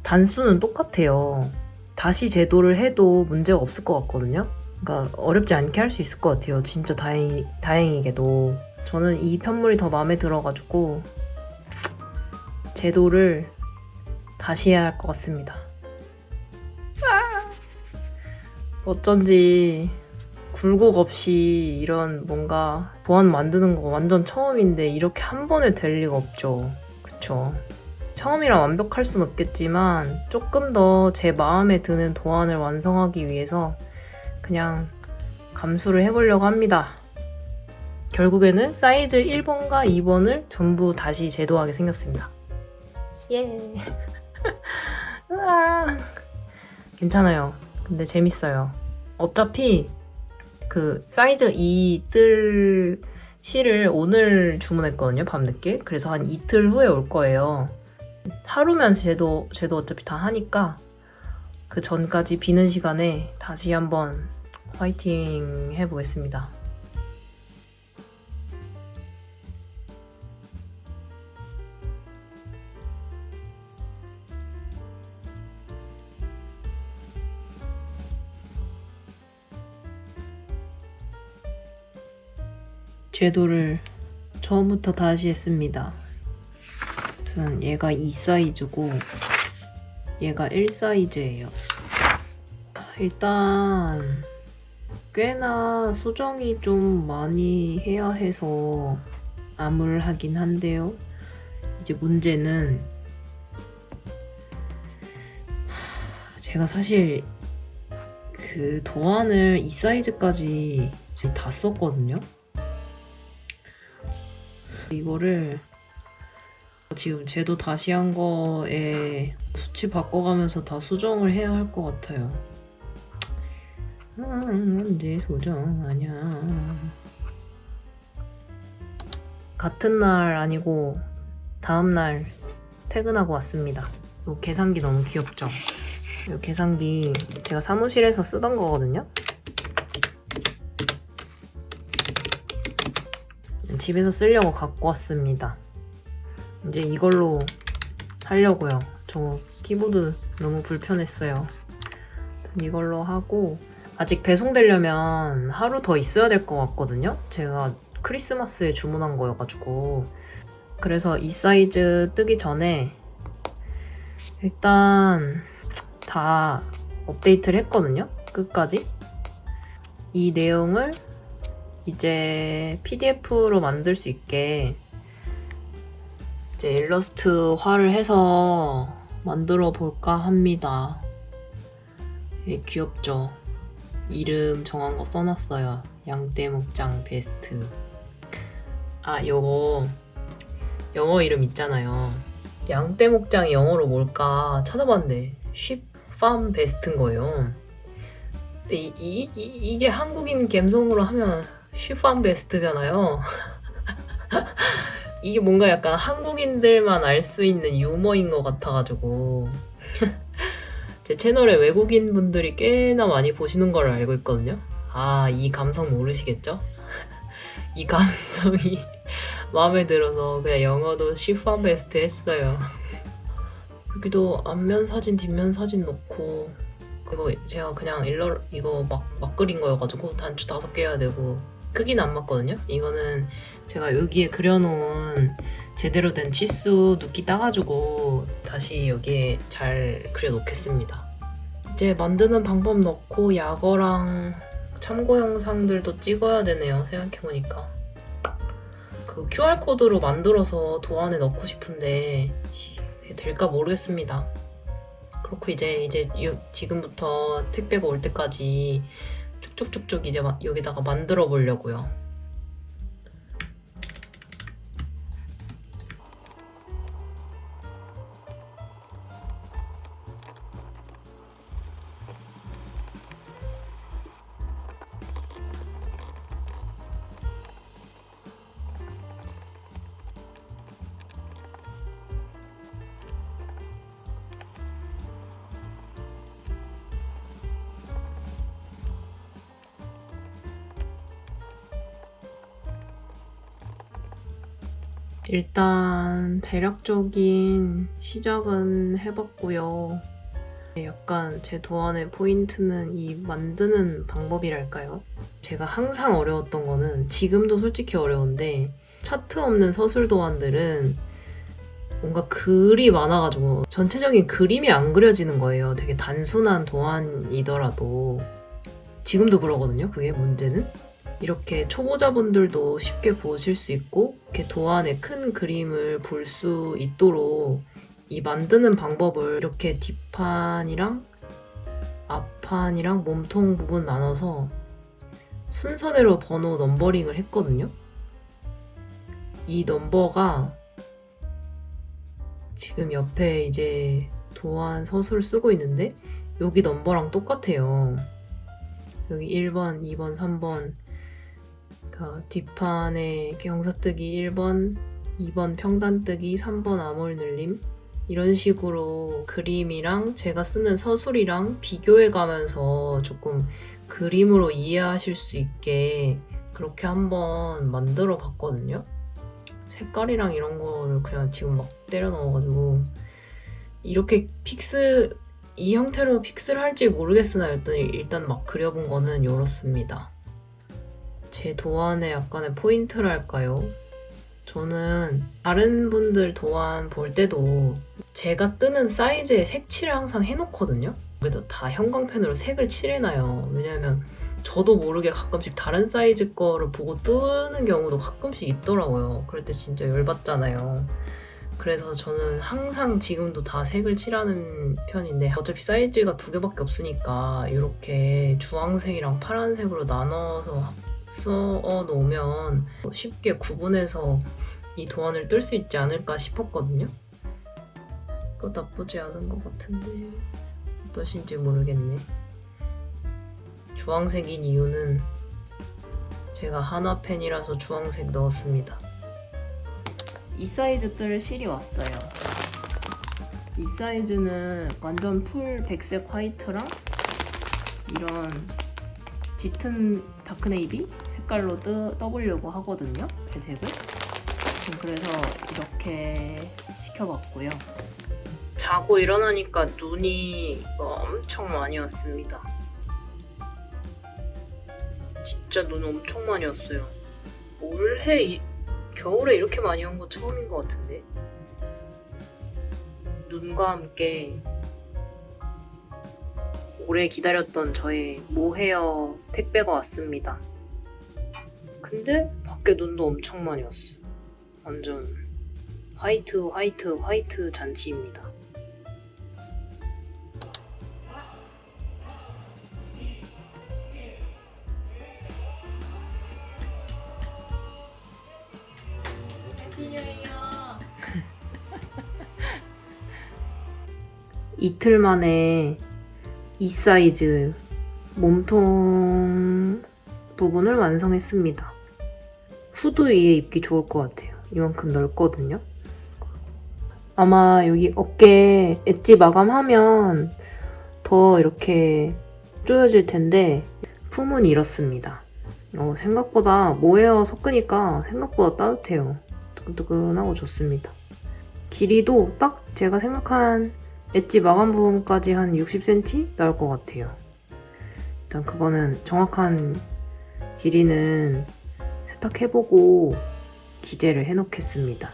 단수는 똑같아요. 다시 제도를 해도 문제가 없을 것 같거든요. 그러니까 어렵지 않게 할 수 있을 것 같아요. 진짜 다행이게도. 저는 이 편물이 더 마음에 들어가지고 제도를 다시 해야 할 것 같습니다. 어쩐지 굴곡 없이 이런 뭔가 도안 만드는 거 완전 처음인데 이렇게 한 번에 될 리가 없죠. 그쵸? 처음이라 완벽할 순 없겠지만 조금 더 제 마음에 드는 도안을 완성하기 위해서 그냥 감수를 해보려고 합니다. 결국에는 사이즈 1번과 2번을 전부 다시 제도하게 생겼습니다. 예. 으아. 괜찮아요. 근데 재밌어요. 어차피 그 사이즈 2 뜰 실을 오늘 주문했거든요. 밤늦게. 그래서 한 이틀 후에 올 거예요. 하루면 제도 어차피 다 하니까 그 전까지 비는 시간에 다시 한번 화이팅 해보겠습니다. 제도를 처음부터 다시 했습니다. 우선 얘가 2 사이즈고 얘가 1 사이즈예요. 일단 꽤나 수정이 좀 많이 해야 해서 암울하긴 한데요. 이제 문제는 제가 사실 그 도안을 이 사이즈까지 다 썼거든요. 이거를 지금 제도 다시 한 거에 수치 바꿔가면서 다 수정을 해야 할 것 같아요. 언제 소정하냐. 같은 날 아니고 다음 날 퇴근하고 왔습니다. 이 계산기 너무 귀엽죠? 이 계산기 제가 사무실에서 쓰던 거거든요. 집에서 쓰려고 갖고 왔습니다. 이제 이걸로 하려고요. 저 키보드 너무 불편했어요. 이걸로 하고 아직 배송되려면 하루 더 있어야 될 것 같거든요. 제가 크리스마스에 주문한 거여가지고 그래서 이 사이즈 뜨기 전에 일단 다 업데이트를 했거든요. 끝까지. 이 내용을 이제 PDF로 만들 수 있게 이제 일러스트화를 해서 만들어 볼까 합니다. 귀엽죠? 이름 정한 거 써놨어요. 양떼목장 베스트. 아, 요거 영어 이름 있잖아요. 양떼목장이 영어로 뭘까 찾아봤는데 쉽팜 베스트인 거예요. 근데 이게 한국인 감성으로 하면 쉽팜 베스트잖아요. 이게 뭔가 약간 한국인들만 알 수 있는 유머인 것 같아가지고 제 채널에 외국인 분들이 꽤나 많이 보시는 걸 알고 있거든요. 아, 이 감성 모르시겠죠? 이 감성이 마음에 들어서 그냥 영어도 쉬팜 베스트 했어요. 여기도 앞면 사진, 뒷면 사진 넣고 그거 제가 그냥 이거 막 그린 거여가지고 단추 5개 해야 되고 크기는 안 맞거든요. 이거는 제가 여기에 그려놓은 제대로 된 치수 눕기 따가지고 다시 여기에 잘 그려놓겠습니다. 이제 만드는 방법 넣고 약어랑 참고 영상들도 찍어야 되네요. 생각해보니까. 그 QR코드로 만들어서 도안에 넣고 싶은데 될까 모르겠습니다. 그렇고 이제 지금부터 택배가 올 때까지 쭉쭉쭉쭉 이제 여기다가 만들어 보려고요. 일단 대략적인 시작은 해봤고요. 약간 제 도안의 포인트는 이 만드는 방법이랄까요? 제가 항상 어려웠던 거는 지금도 솔직히 어려운데 차트 없는 서술 도안들은 뭔가 글이 많아가지고 전체적인 그림이 안 그려지는 거예요. 되게 단순한 도안이더라도 지금도 그러거든요. 그게 문제는. 이렇게 초보자분들도 쉽게 보실 수 있고 이렇게 도안의 큰 그림을 볼 수 있도록 이 만드는 방법을 이렇게 뒷판이랑 앞판이랑 몸통 부분 나눠서 순서대로 번호 넘버링을 했거든요. 이 넘버가 지금 옆에 이제 도안 서술을 쓰고 있는데 여기 넘버랑 똑같아요. 여기 1번, 2번, 3번 뒷판에 경사뜨기 1번, 2번 평단뜨기, 3번 암홀늘림 이런 식으로 그림이랑 제가 쓰는 서술이랑 비교해가면서 조금 그림으로 이해하실 수 있게 그렇게 한번 만들어 봤거든요. 색깔이랑 이런 거를 그냥 지금 막 때려 넣어가지고 이렇게 이 형태로 픽스를 할지 모르겠으나 일단 막 그려본 거는 이렇습니다. 제 도안의 약간의 포인트랄까요? 저는 다른 분들 도안 볼 때도 제가 뜨는 사이즈의 색칠을 항상 해놓거든요? 그래도 다 형광펜으로 색을 칠해놔요. 왜냐면 저도 모르게 가끔씩 다른 사이즈 거를 보고 뜨는 경우도 가끔씩 있더라고요. 그럴 때 진짜 열받잖아요. 그래서 저는 항상 지금도 다 색을 칠하는 편인데 어차피 사이즈가 2개밖에 없으니까 이렇게 주황색이랑 파란색으로 나눠서 써 놓으면 쉽게 구분해서 이 도안을 뜰 수 있지 않을까 싶었거든요. 그거 나쁘지 않은 것 같은데 어떠신지 모르겠네. 주황색인 이유는 제가 한화 펜이라서 주황색 넣었습니다. 이 사이즈 뜰 실이 왔어요. 이 사이즈는 완전 풀 백색 화이트랑 이런 짙은 다크네이비 색깔로 떠보려고 하거든요. 배색을. 그래서 이렇게 시켜봤고요. 자고 일어나니까 눈이 엄청 많이 왔습니다. 진짜 눈 엄청 많이 왔어요. 올해 겨울에 이렇게 많이 온 거 처음인 것 같은데. 눈과 함께 오래 기다렸던 저의 모헤어 택배가 왔습니다. 근데 밖에 눈도 엄청 많이 왔어요. 완전 화이트 잔치입니다. 이틀 만에 이 사이즈 몸통 부분을 완성했습니다. 후드 위에 입기 좋을 것 같아요. 이만큼 넓거든요. 아마 여기 어깨 엣지 마감하면 더 이렇게 조여질 텐데 품은 이렇습니다. 생각보다 모헤어 섞으니까 생각보다 따뜻해요. 뜨끈뜨끈하고 좋습니다. 길이도 딱 제가 생각한 엣지 마감 부분까지 한 60cm 나올 것 같아요. 일단 그거는 정확한 길이는 세탁해보고 기재를 해놓겠습니다.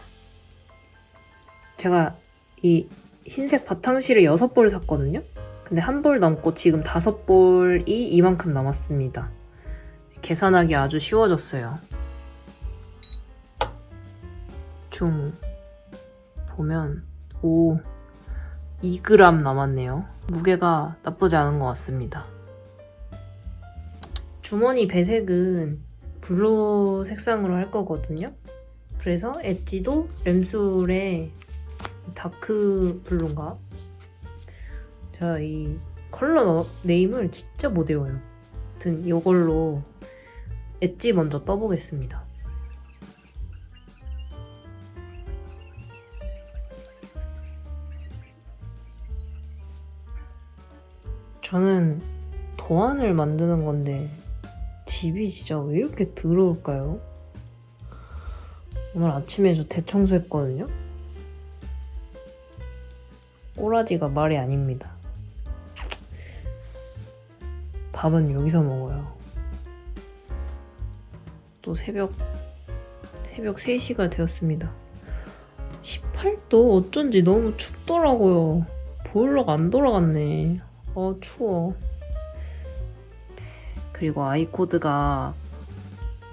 제가 이 흰색 바탕실을 6볼 샀거든요. 근데 1볼 남고 지금 5볼이 이만큼 남았습니다. 계산하기 아주 쉬워졌어요. 중 보면 2g 남았네요. 무게가 나쁘지 않은 것 같습니다. 주머니 배색은 블루 색상으로 할 거거든요. 그래서 엣지도 램술의 다크 블루인가? 제가 이 컬러 네임을 진짜 못 외워요. 아무튼 이걸로 엣지 먼저 떠보겠습니다. 저는 도안을 만드는 건데 집이 진짜 왜 이렇게 더러울까요? 오늘 아침에 저 대청소했거든요? 꼬라지가 말이 아닙니다. 밥은 여기서 먹어요. 또 새벽 3시가 되었습니다. 18도? 어쩐지 너무 춥더라고요. 보일러가 안 돌아갔네. 추워. 그리고 아이코드가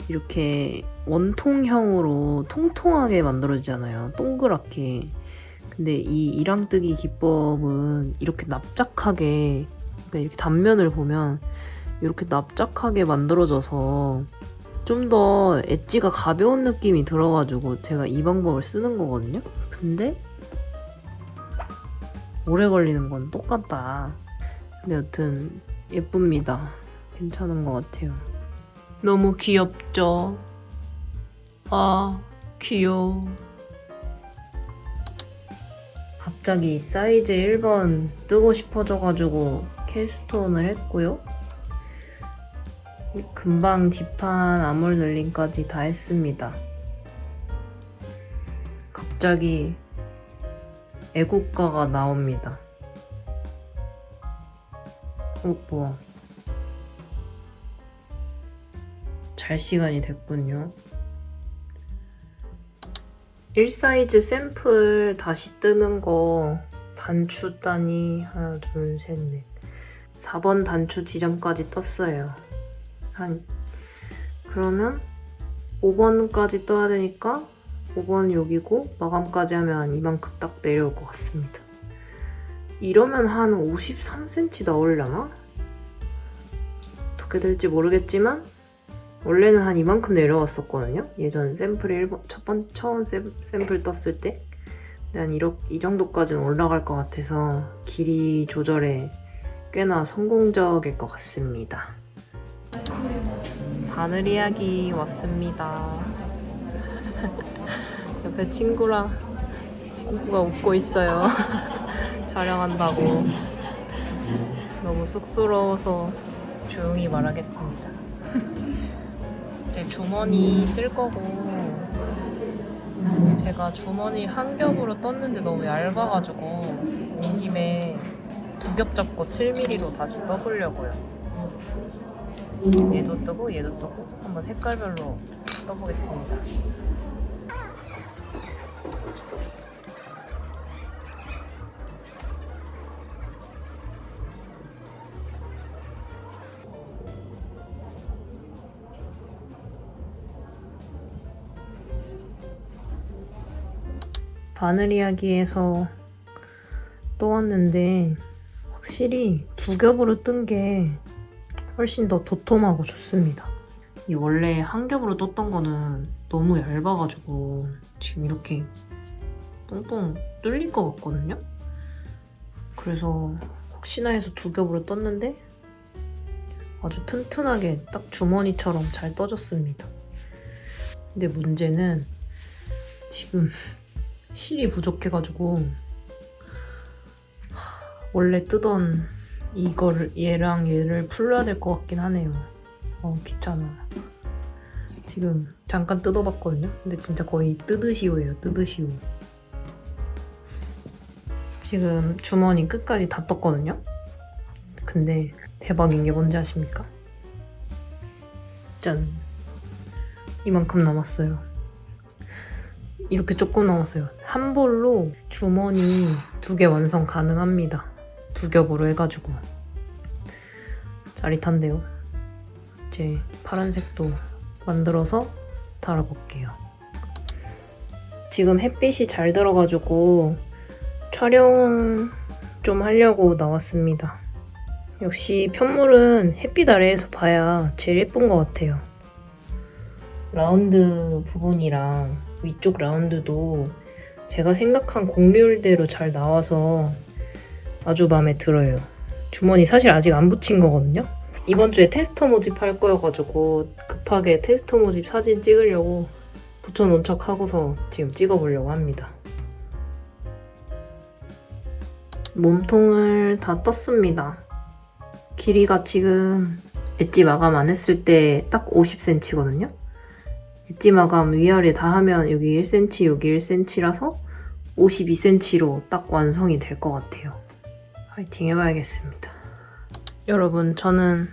이렇게 원통형으로 통통하게 만들어지잖아요. 동그랗게. 근데 이 이랑뜨기 기법은 이렇게 납작하게, 그러니까 이렇게 단면을 보면 이렇게 납작하게 만들어져서 좀 더 엣지가 가벼운 느낌이 들어가지고 제가 이 방법을 쓰는 거거든요. 근데 오래 걸리는 건 똑같다. 근데 여튼 예쁩니다. 괜찮은 것 같아요. 너무 귀엽죠? 귀여워. 갑자기 사이즈 1번 뜨고 싶어져가지고 캘스톤을 했고요. 금방 뒷판 아몰 늘림까지 다 했습니다. 갑자기 애국가가 나옵니다. 뭐야. 잘 시간이 됐군요. 1사이즈 샘플 다시 뜨는 거 단추 단위 하나 둘 셋 넷 4번 단추 지점까지 떴어요. 그러면 5번까지 떠야 되니까 5번 여기고 마감까지 하면 이만큼 딱 내려올 것 같습니다. 이러면 한 53cm 나오려나? 어떻게 될지 모르겠지만 원래는 한 이만큼 내려왔었거든요. 예전 샘플이 처음 샘플 떴을 때. 근데 한 이 정도까지는 올라갈 것 같아서 길이 조절에 꽤나 성공적일 것 같습니다. 바늘 이야기 왔습니다. 옆에 친구가 웃고 있어요. 촬영한다고. 너무 쑥스러워서 조용히 말하겠습니다. 이제 주머니 뜰 거고, 제가 주머니 한 겹으로 떴는데 너무 얇아가지고 온 김에 2겹 잡고 7mm로 다시 떠보려고요. 얘도 뜨고 얘도 뜨고 한번 색깔별로 떠보겠습니다. 바늘 이야기에서 떠왔는데 확실히 2겹으로 뜬 게 훨씬 더 도톰하고 좋습니다. 이 원래 한 겹으로 떴던 거는 너무 얇아가지고 지금 이렇게 뻥뻥 뚫릴 것 같거든요? 그래서 혹시나 해서 2겹으로 떴는데 아주 튼튼하게 딱 주머니처럼 잘 떠졌습니다. 근데 문제는 지금 실이 부족해가지고 원래 뜨던 얘랑 얘를 풀러야 될 것 같긴 하네요. 귀찮아. 지금 잠깐 뜯어봤거든요. 근데 진짜 거의 뜨듯이오예요. 뜨듯이오. 지금 주머니 끝까지 다 떴거든요. 근데 대박인 게 뭔지 아십니까? 짠. 이만큼 남았어요. 이렇게 조금 남았어요. 한 볼로 주머니 2개 완성 가능합니다. 2겹으로 해가지고. 짜릿한데요. 이제 파란색도 만들어서 달아볼게요. 지금 햇빛이 잘 들어가지고 촬영 좀 하려고 나왔습니다. 역시 편물은 햇빛 아래에서 봐야 제일 예쁜 것 같아요. 라운드 부분이랑 위쪽 라운드도 제가 생각한 곡률대로 잘 나와서 아주 마음에 들어요. 주머니 사실 아직 안 붙인 거거든요. 이번 주에 테스터 모집 할 거여가지고 급하게 테스터 모집 사진 찍으려고 붙여놓은 척 하고서 지금 찍어보려고 합니다. 몸통을 다 떴습니다. 길이가 지금 엣지 마감 안 했을 때 딱 50cm거든요. 엣지 마감 위아래 다 하면 여기 1cm, 여기 1cm라서 52cm로 딱 완성이 될 것 같아요. 파이팅 해봐야겠습니다. 여러분, 저는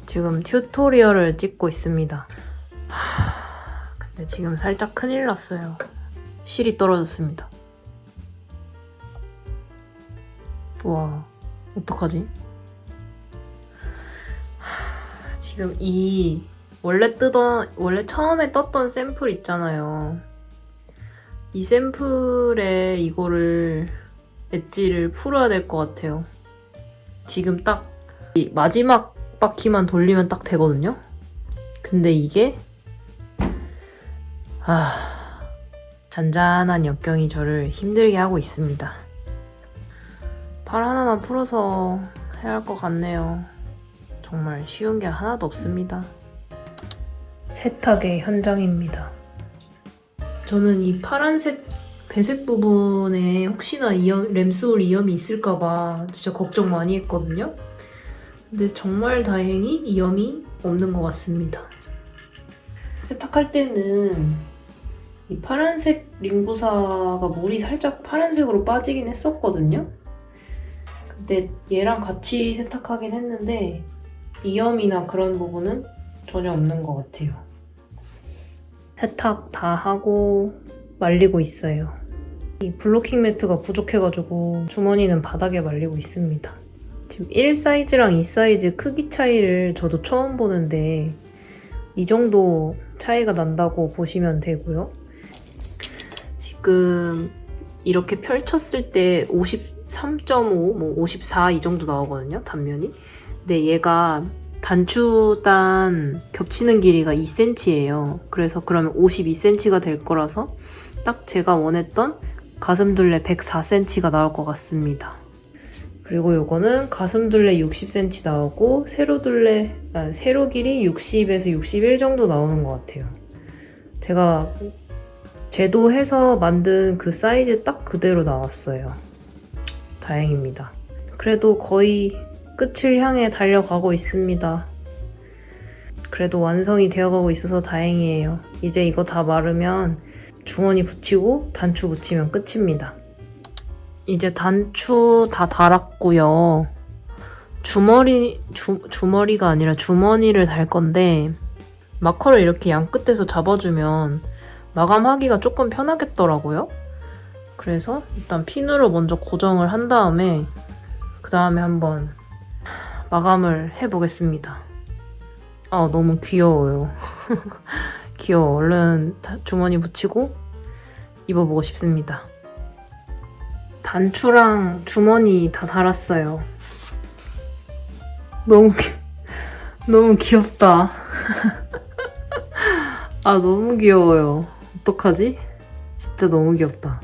지금 튜토리얼을 찍고 있습니다. 근데 지금 살짝 큰일 났어요. 실이 떨어졌습니다. 와, 어떡하지? 지금 원래 처음에 떴던 샘플 있잖아요. 이 샘플에 이거를 엣지를 풀어야 될 것 같아요. 지금 딱 이 마지막 바퀴만 돌리면 딱 되거든요. 근데 이게 잔잔한 역경이 저를 힘들게 하고 있습니다. 팔 하나만 풀어서 해야 할 것 같네요. 정말 쉬운 게 하나도 없습니다. 세탁의 현장입니다. 저는 이 파란색 배색 부분에 혹시나 램소울 이염이 있을까봐 진짜 걱정 많이 했거든요. 근데 정말 다행히 이염이 없는 것 같습니다. 세탁할 때는 이 파란색 링부사가 물이 살짝 파란색으로 빠지긴 했었거든요. 근데 얘랑 같이 세탁하긴 했는데 이염이나 그런 부분은 전혀 없는 것 같아요. 세탁 다 하고 말리고 있어요. 이 블로킹 매트가 부족해가지고 주머니는 바닥에 말리고 있습니다. 지금 1 사이즈랑 2 사이즈 크기 차이를 저도 처음 보는데 이 정도 차이가 난다고 보시면 되고요. 지금 이렇게 펼쳤을 때 53.5, 뭐 54 이 정도 나오거든요, 단면이. 근데 얘가 단추단 겹치는 길이가 2cm예요. 그래서 그러면 52cm가 될 거라서 딱 제가 원했던 가슴둘레 104cm가 나올 것 같습니다. 그리고 요거는 가슴둘레 60cm 나오고 세로 길이 60에서 61 정도 나오는 것 같아요. 제가 제도해서 만든 그 사이즈 딱 그대로 나왔어요. 다행입니다. 그래도 거의 끝을 향해 달려가고 있습니다. 그래도 완성이 되어가고 있어서 다행이에요. 이제 이거 다 마르면 주머니 붙이고 단추 붙이면 끝입니다. 이제 단추 다 달았고요. 주머리가 아니라 주머니를 달 건데 마커를 이렇게 양 끝에서 잡아주면 마감하기가 조금 편하겠더라고요. 그래서 일단 핀으로 먼저 고정을 한 다음에 그 다음에 한번 마감을 해보겠습니다. 아, 너무 귀여워요. 귀여워. 얼른 주머니 붙이고 입어보고 싶습니다. 단추랑 주머니 다 달았어요. 너무 귀엽다. 아, 너무 귀여워요. 어떡하지? 진짜 너무 귀엽다.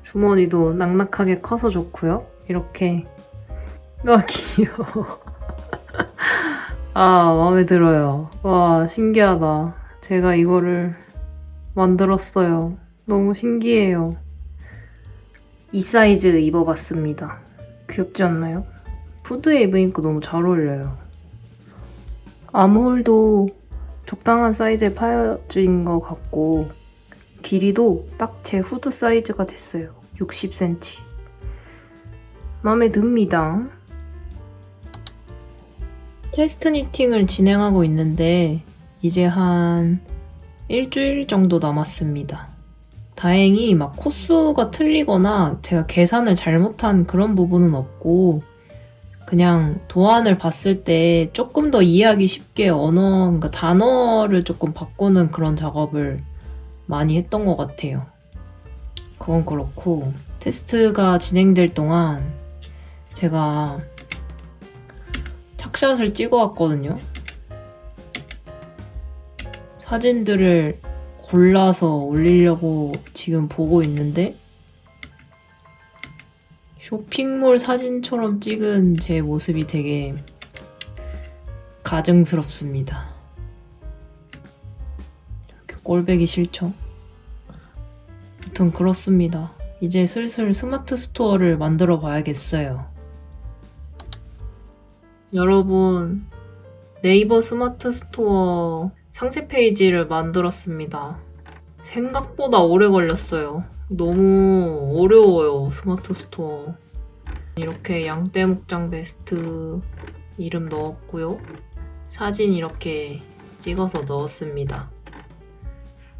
주머니도 낭낙하게 커서 좋고요. 이렇게. 아, 귀여워. 아, 마음에 들어요. 와, 신기하다. 제가 이거를 만들었어요. 너무 신기해요. 이 사이즈 입어봤습니다. 귀엽지 않나요? 후드에 입으니까 너무 잘 어울려요. 아몰도 적당한 사이즈에 파여진 것 같고 길이도 딱 제 후드 사이즈가 됐어요. 60cm. 마음에 듭니다. 테스트 니팅을 진행하고 있는데 이제 한 일주일 정도 남았습니다. 다행히 막 코수가 틀리거나 제가 계산을 잘못한 그런 부분은 없고 그냥 도안을 봤을 때 조금 더 이해하기 쉽게 그러니까 단어를 조금 바꾸는 그런 작업을 많이 했던 것 같아요. 그건 그렇고 테스트가 진행될 동안 제가 착샷을 찍어왔거든요. 사진들을 골라서 올리려고 지금 보고 있는데 쇼핑몰 사진처럼 찍은 제 모습이 되게 가증스럽습니다. 이렇게 꼴배기 싫죠? 아무튼 그렇습니다. 이제 슬슬 스마트 스토어를 만들어 봐야겠어요. 여러분, 네이버 스마트 스토어 상세 페이지를 만들었습니다. 생각보다 오래 걸렸어요. 너무 어려워요, 스마트 스토어. 이렇게 양떼 목장 베스트 이름 넣었고요. 사진 이렇게 찍어서 넣었습니다.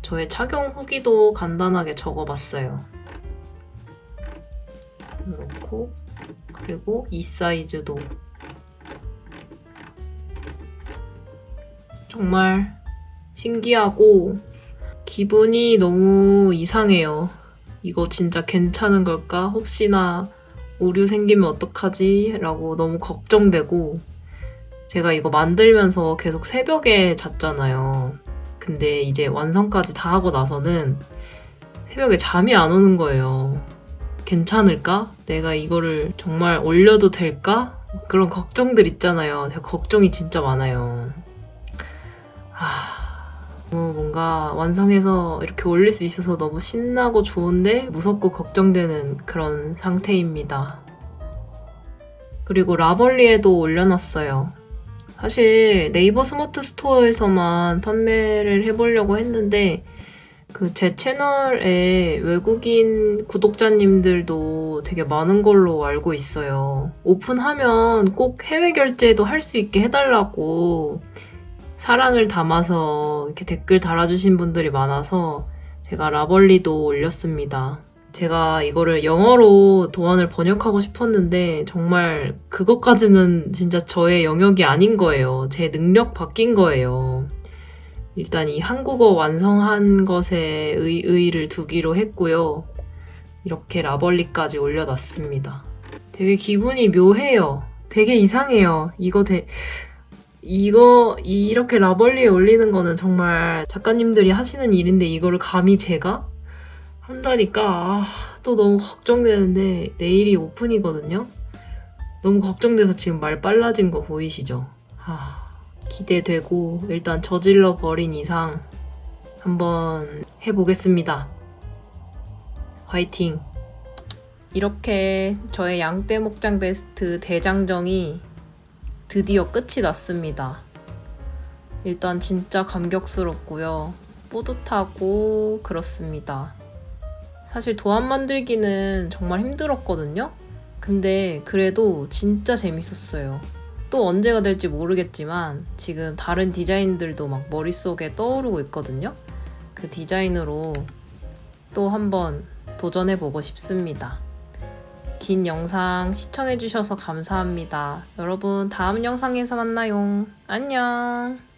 저의 착용 후기도 간단하게 적어봤어요. 이렇고 그리고 이 사이즈도 정말 신기하고 기분이 너무 이상해요. 이거 진짜 괜찮은 걸까? 혹시나 오류 생기면 어떡하지? 라고 너무 걱정되고 제가 이거 만들면서 계속 새벽에 잤잖아요. 근데 이제 완성까지 다 하고 나서는 새벽에 잠이 안 오는 거예요. 괜찮을까? 내가 이거를 정말 올려도 될까? 그런 걱정들 있잖아요. 제가 걱정이 진짜 많아요. 뭔가 완성해서 이렇게 올릴 수 있어서 너무 신나고 좋은데 무섭고 걱정되는 그런 상태입니다. 그리고 라벌리에도 올려놨어요. 사실 네이버 스마트 스토어에서만 판매를 해보려고 했는데 제 채널에 외국인 구독자님들도 되게 많은 걸로 알고 있어요. 오픈하면 꼭 해외 결제도 할 수 있게 해달라고 사랑을 담아서 이렇게 댓글 달아주신 분들이 많아서 제가 라벌리도 올렸습니다. 제가 이거를 영어로 도안을 번역하고 싶었는데 정말 그것까지는 진짜 저의 영역이 아닌 거예요. 제 능력 바뀐 거예요. 일단 이 한국어 완성한 것에 의의를 두기로 했고요. 이렇게 라벌리까지 올려놨습니다. 되게 기분이 묘해요. 되게 이상해요. 이거 이렇게 라벌리에 올리는 거는 정말 작가님들이 하시는 일인데 이거를 감히 제가 한다니까 또 너무 걱정되는데 내일이 오픈이거든요. 너무 걱정돼서 지금 말 빨라진 거 보이시죠? 기대되고 일단 저질러 버린 이상 한번 해보겠습니다. 화이팅! 이렇게 저의 양떼 목장 베스트 대장정이 드디어 끝이 났습니다. 일단 진짜 감격스럽고요. 뿌듯하고 그렇습니다. 사실 도안 만들기는 정말 힘들었거든요. 근데 그래도 진짜 재밌었어요. 또 언제가 될지 모르겠지만 지금 다른 디자인들도 막 머릿속에 떠오르고 있거든요. 그 디자인으로 또 한번 도전해보고 싶습니다. 긴 영상 시청해주셔서 감사합니다. 여러분 다음 영상에서 만나요. 안녕.